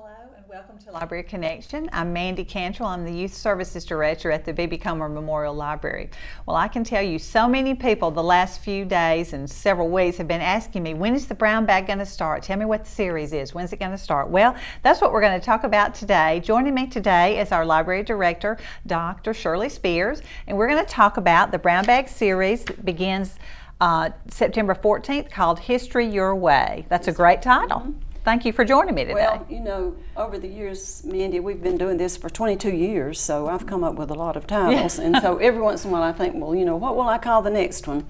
Hello and welcome to Library Connection. I'm Mandy Cantrell. I'm the Youth Services Director at the B.B. Comer Memorial Library. Well, I can tell you so many people the last few days and several weeks have been asking me, when is the brown bag going to start? Tell me what the series is. When's it going to start? Well, that's what we're going to talk about today. Joining me today is our Library Director, Dr. Shirley Spears, and we're going to talk about the brown bag series that begins September 14th called History Your Way. That's a great title. Mm-hmm. Thank you for joining me today. Well, you know, over the years, Mandy, we've been doing this for 22 years, so I've come up with a lot of titles. And so every once in a while I think, well, you know, what will I call the next one?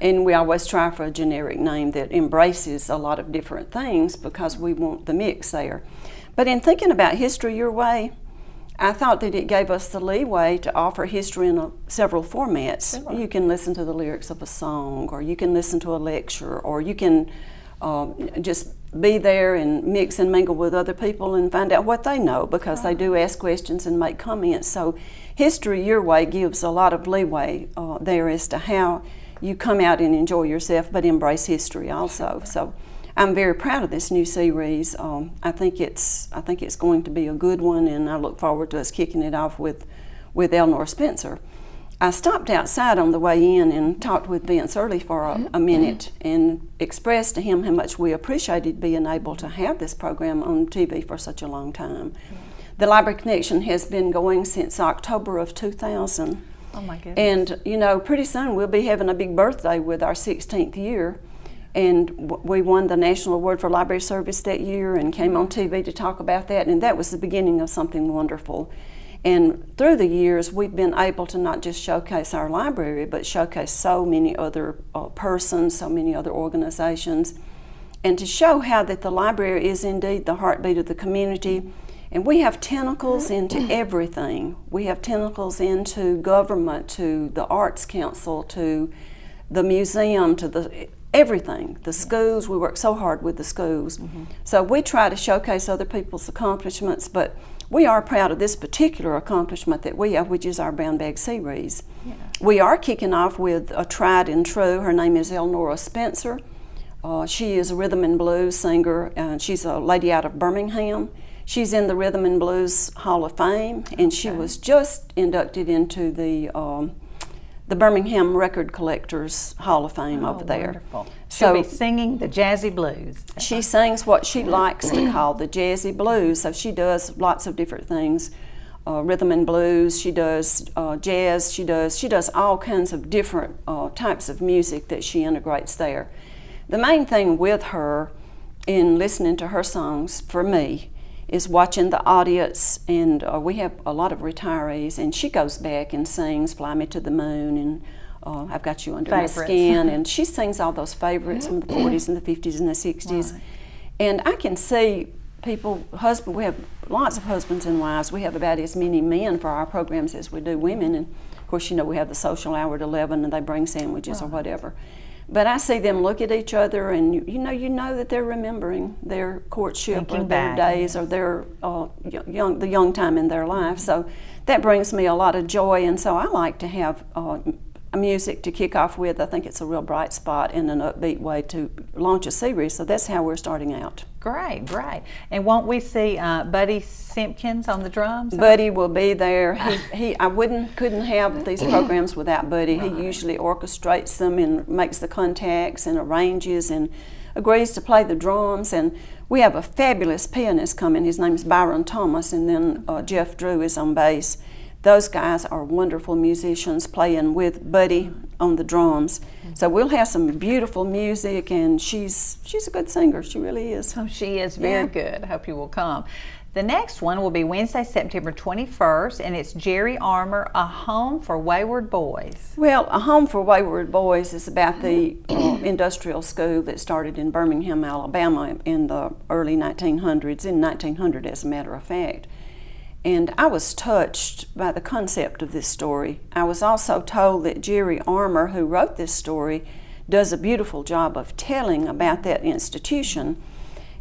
And we always try for a generic name that embraces a lot of different things because we want the mix there. But in thinking about History Your Way, I thought that it gave us the leeway to offer history in several formats. Sure. You can listen to the lyrics of a song, or you can listen to a lecture, or you can just be there and mix and mingle with other people and find out what they know, because they do ask questions and make comments. So History Your Way gives a lot of leeway there as to how you come out and enjoy yourself but embrace history also. So I'm very proud of this new series. I think it's going to be a good one, and I look forward to us kicking it off with Eleanor Spencer. I stopped outside on the way in and talked with Vince Early for a minute and expressed to him how much we appreciated being able to have this program on TV for such a long time. The Library Connection has been going since October of 2000. Oh my goodness. And you know, pretty soon we'll be having a big birthday with our 16th year. And we won the National Award for Library Service that year and came on TV to talk about that. And that was the beginning of something wonderful. And through the years, we've been able to not just showcase our library, but showcase so many other persons, so many other organizations, and to show how that the library is indeed the heartbeat of the community. And we have tentacles into everything. We have tentacles into government, to the Arts Council, to the museum, to everything. The schools, we work so hard with the schools. Mm-hmm. So we try to showcase other people's accomplishments, but we are proud of this particular accomplishment that we have, which is our Brown Bag series. Yeah. We are kicking off with a tried and true. Her name is Eleanor Spencer. She is a rhythm and blues singer, and she's a lady out of Birmingham. She's in the Rhythm and Blues Hall of Fame, and she was just inducted into the Birmingham Record Collectors Hall of Fame over there. Wonderful. She'll be singing the jazzy blues. She sings what she likes to call the jazzy blues. So she does lots of different things, rhythm and blues. She does jazz. She does all kinds of different types of music that she integrates there. The main thing with her in listening to her songs, for me, is watching the audience, and we have a lot of retirees, and she goes back and sings Fly Me to the Moon and I've Got You Under My Skin, and she sings all those favorites from the 40s and the 50s and the 60s. Right. And I can see people, we have lots of husbands and wives. We have about as many men for our programs as we do women, and of course, you know, we have the social hour at 11 and they bring sandwiches or whatever. But I see them look at each other, and you know that they're remembering their courtship or their days or their the young time in their life. So that brings me a lot of joy, and so I like to have music to kick off with. I think it's a real bright spot and an upbeat way to launch a series. So that's how we're starting out. Great. And won't we see Buddy Simpkins on the drums? Buddy will be there. I couldn't have these programs without Buddy. Right. He usually orchestrates them and makes the contacts and arranges and agrees to play the drums. And we have a fabulous pianist coming. His name's Byron Thomas, and then Jeff Drew is on bass. Those guys are wonderful musicians playing with Buddy on the drums. So we'll have some beautiful music, and she's a good singer. She really is. Oh, she is very good. I hope you will come. The next one will be Wednesday, September 21st, and it's Jerry Armour, A Home for Wayward Boys. Well, A Home for Wayward Boys is about the industrial school that started in Birmingham, Alabama in the early 1900s, in 1900 as a matter of fact. And I was touched by the concept of this story. I was also told that Jerry Armour, who wrote this story, does a beautiful job of telling about that institution.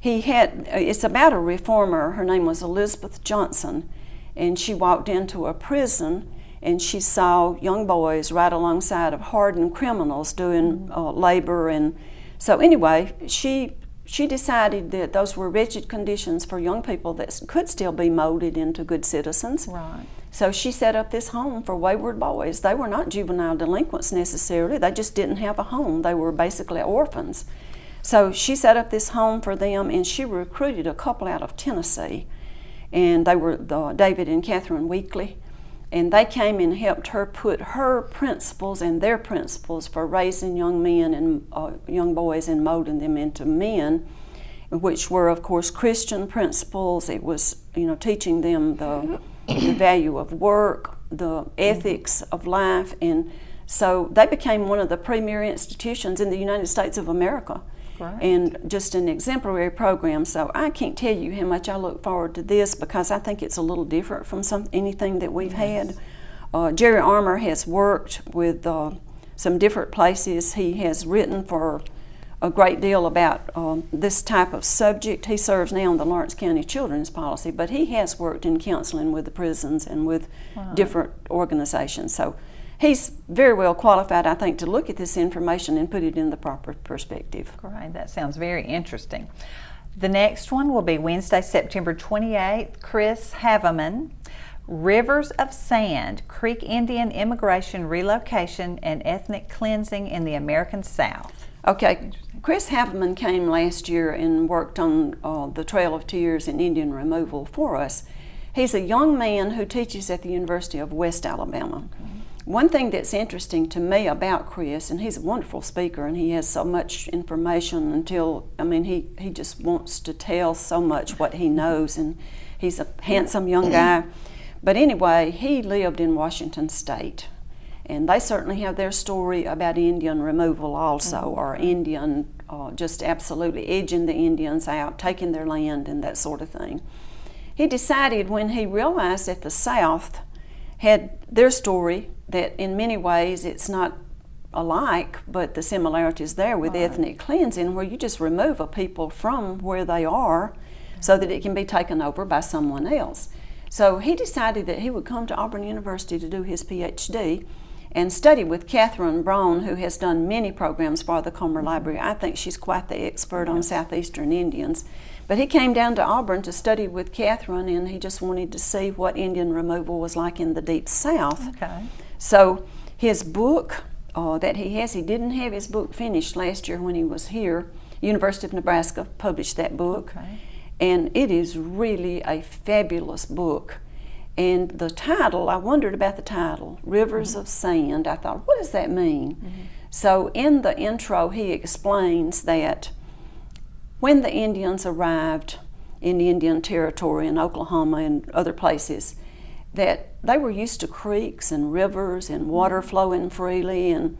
It's about a reformer. Her name was Elizabeth Johnson, and she walked into a prison and she saw young boys right alongside of hardened criminals doing labor. And so anyway, she she decided that those were wretched conditions for young people that could still be molded into good citizens. Right. So she set up this home for wayward boys. They were not juvenile delinquents necessarily. They just didn't have a home. They were basically orphans. So she set up this home for them, and she recruited a couple out of Tennessee. And they were David and Catherine Weekly. And they came and helped her put her principles and their principles for raising young men and young boys and molding them into men, which were, of course, Christian principles. It was, teaching them the value of work, the ethics of life. And so they became one of the premier institutions in the United States of America. Right. And just an exemplary program. So I can't tell you how much I look forward to this, because I think it's a little different from anything that we've had. Jerry Armour has worked with some different places. He has written for a great deal about this type of subject. He serves now on the Lawrence County Children's Policy, but he has worked in counseling with the prisons and with different organizations. So he's very well qualified, I think, to look at this information and put it in the proper perspective. Great, that sounds very interesting. The next one will be Wednesday, September 28th. Chris Haveman, Rivers of Sand, Creek Indian Immigration, Relocation, and Ethnic Cleansing in the American South. Okay, Chris Haveman came last year and worked on the Trail of Tears and Indian removal for us. He's a young man who teaches at the University of West Alabama. Okay. One thing that's interesting to me about Chris, and he's a wonderful speaker, and he has so much information he just wants to tell so much what he knows, and he's a handsome young guy. But anyway, he lived in Washington State, and they certainly have their story about Indian removal also, or Indian just absolutely edging the Indians out, taking their land and that sort of thing. He decided when he realized that the South had their story, that in many ways it's not alike, but the similarities there with ethnic cleansing, where you just remove a people from where they are so that it can be taken over by someone else. So he decided that he would come to Auburn University to do his PhD and study with Catherine Braun, who has done many programs for the Comer Library. I think she's quite the expert on Southeastern Indians. But he came down to Auburn to study with Catherine, and he just wanted to see what Indian removal was like in the Deep South. Okay. So his book that he has, he didn't have his book finished last year when he was here. University of Nebraska published that book. Okay. And it is really a fabulous book. And the title, I wondered about the title, Rivers of Sand. I thought, what does that mean? So in the intro, he explains that when the Indians arrived in Indian Territory in Oklahoma and other places, that they were used to creeks and rivers and water flowing freely, and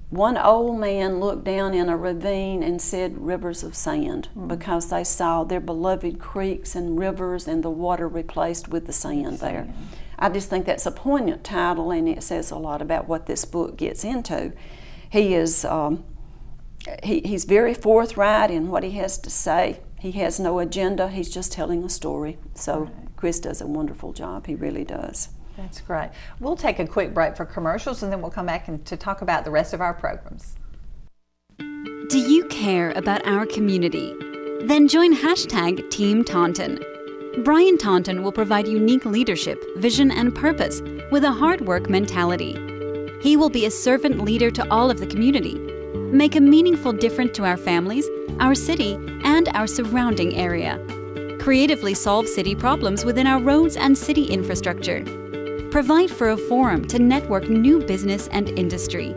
one old man looked down in a ravine and said rivers of sand, because they saw their beloved creeks and rivers and the water replaced with the sand there. I just think that's a poignant title, and it says a lot about what this book gets into. He is he's very forthright in what he has to say. He has no agenda, he's just telling a story. So Chris does a wonderful job, he really does. That's great. We'll take a quick break for commercials, and then we'll come back to talk about the rest of our programs. Do you care about our community? Then join hashtag Team Taunton. Brian Taunton will provide unique leadership, vision, and purpose with a hard work mentality. He will be a servant leader to all of the community, make a meaningful difference to our families, our city, and our surrounding area. Creatively solve city problems within our roads and city infrastructure. Provide for a forum to network new business and industry.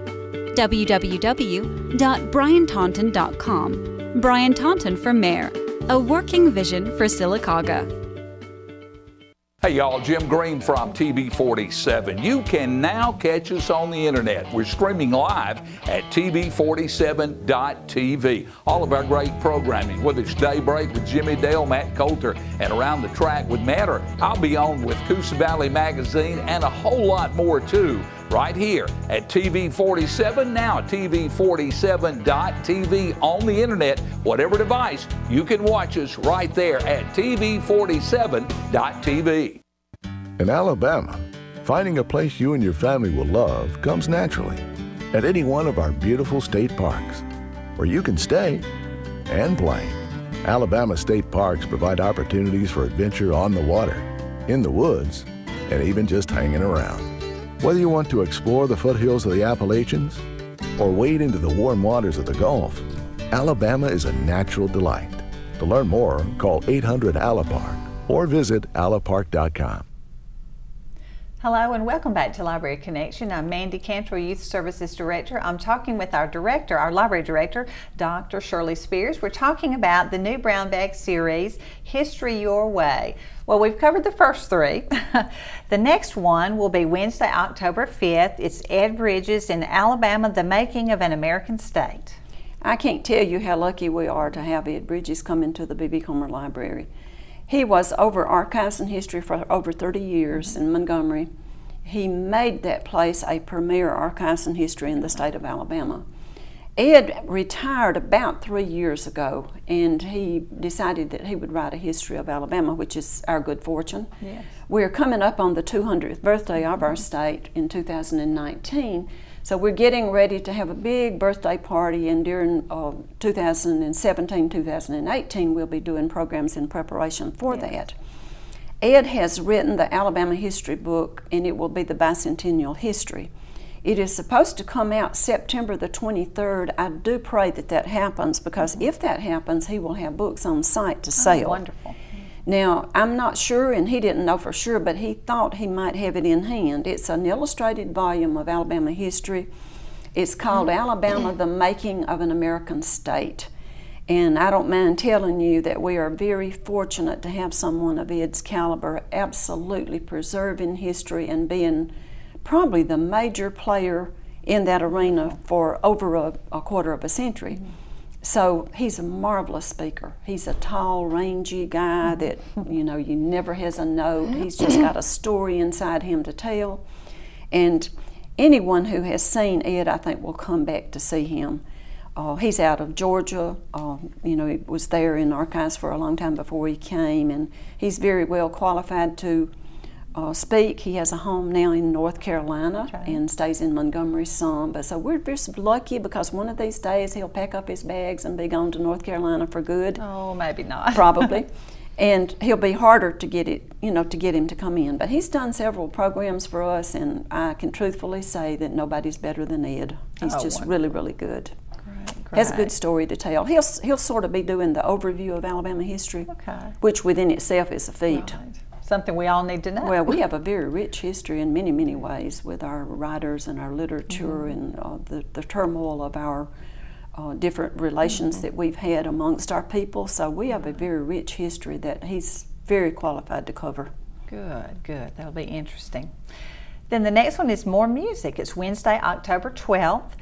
www.briantaunton.com. Brian Taunton for Mayor. A working vision for Sylacauga. Hey y'all, Jim Green from TV47. You can now catch us on the internet. We're streaming live at TV47.tv. All of our great programming, whether it's Daybreak with Jimmy Dale, Matt Coulter, and Around the Track with Matt, or I'll be on with Coosa Valley Magazine, and a whole lot more too, right here at TV47, now at TV47.tv on the internet. Whatever device, you can watch us right there at TV47.tv. In Alabama, finding a place you and your family will love comes naturally at any one of our beautiful state parks, where you can stay and play. Alabama state parks provide opportunities for adventure on the water, in the woods, and even just hanging around. Whether you want to explore the foothills of the Appalachians or wade into the warm waters of the Gulf, Alabama is a natural delight. To learn more, call 800-ALA-PARK or visit alapark.com. Hello and welcome back to Library Connection. I'm Mandy Cantrell, Youth Services Director. I'm talking with our director, our library director, Dr. Shirley Spears. We're talking about the new brown bag series, History Your Way. Well, we've covered the first three. The next one will be Wednesday, October 5th. It's Ed Bridges in Alabama, The Making of an American State. I can't tell you how lucky we are to have Ed Bridges come into the B.B. Comer Library. He was over Archives and History for over 30 years in Montgomery. He made that place a premier Archives and History in the state of Alabama. Ed retired about 3 years ago, and he decided that he would write a history of Alabama, which is our good fortune. Yes. We're coming up on the 200th birthday of our state in 2019, so we're getting ready to have a big birthday party, and during 2017, 2018, we'll be doing programs in preparation for that. Ed has written the Alabama History book, and it will be the Bicentennial History. It is supposed to come out September the 23rd. I do pray that that happens, because if that happens, he will have books on site to sell. Oh, wonderful. Now, I'm not sure, and he didn't know for sure, but he thought he might have it in hand. It's an illustrated volume of Alabama history. It's called Alabama, The Making of an American State. And I don't mind telling you that we are very fortunate to have someone of Ed's caliber absolutely preserving history and being probably the major player in that arena for over a quarter of a century. Mm-hmm. So he's a marvelous speaker. He's a tall, rangy guy that, you never has a note. He's just got a story inside him to tell. And anyone who has seen Ed, I think, will come back to see him. He's out of Georgia. He was there in Archives for a long time before he came, and he's very well qualified to speak. He has a home now in North Carolina and stays in Montgomery some. But so we're just lucky, because one of these days he'll pack up his bags and be gone to North Carolina for good. Oh, maybe not. Probably. And he'll be harder to get him to come in. But he's done several programs for us, and I can truthfully say that nobody's better than Ed. He's just wonderful. really, really good. Great. Has a good story to tell. He'll sort of be doing the overview of Alabama history, which within itself is a feat. Right. Something we all need to know. Well, we have a very rich history in many, many ways, with our writers and our literature and the turmoil of our different relations that we've had amongst our people. So we have a very rich history that he's very qualified to cover. Good. That'll be interesting. Then the next one is more music. It's Wednesday, October 12th.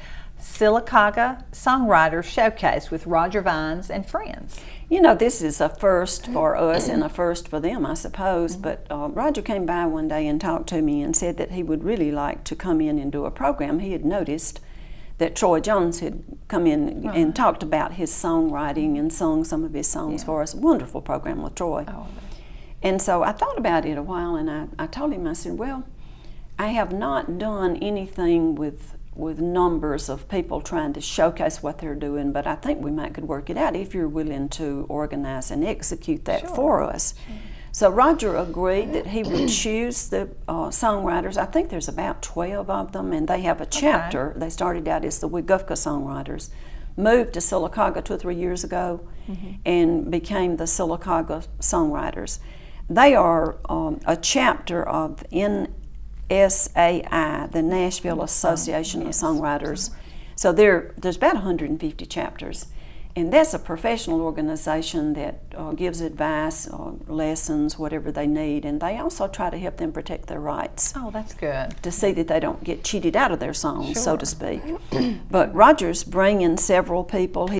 Sylacauga Songwriters Showcase with Roger Vines and friends. This is a first for us and a first for them, I suppose, but Roger came by one day and talked to me and said that he would really like to come in and do a program. He had noticed that Troy Jones had come in and talked about his songwriting and sung some of his songs for us. Wonderful program with Troy. And so I thought about it a while, and I told him, I said, well, I have not done anything with numbers of people trying to showcase what they're doing, but I think we could work it out if you're willing to organize and execute that for us. So Roger agreed that he would choose the songwriters. I think there's about 12 of them, and they have a chapter. They started out as the Weguffka Songwriters, moved to Sylacauga 2 or 3 years ago, and became the Sylacauga Songwriters. They are a chapter of NSAI, the Nashville Association of Songwriters. So there's about 150 chapters, and that's a professional organization that gives advice, lessons, whatever they need, and they also try to help them protect their rights. Oh, that's good. To see that they don't get cheated out of their songs, so to speak. But Roger's bringing several people.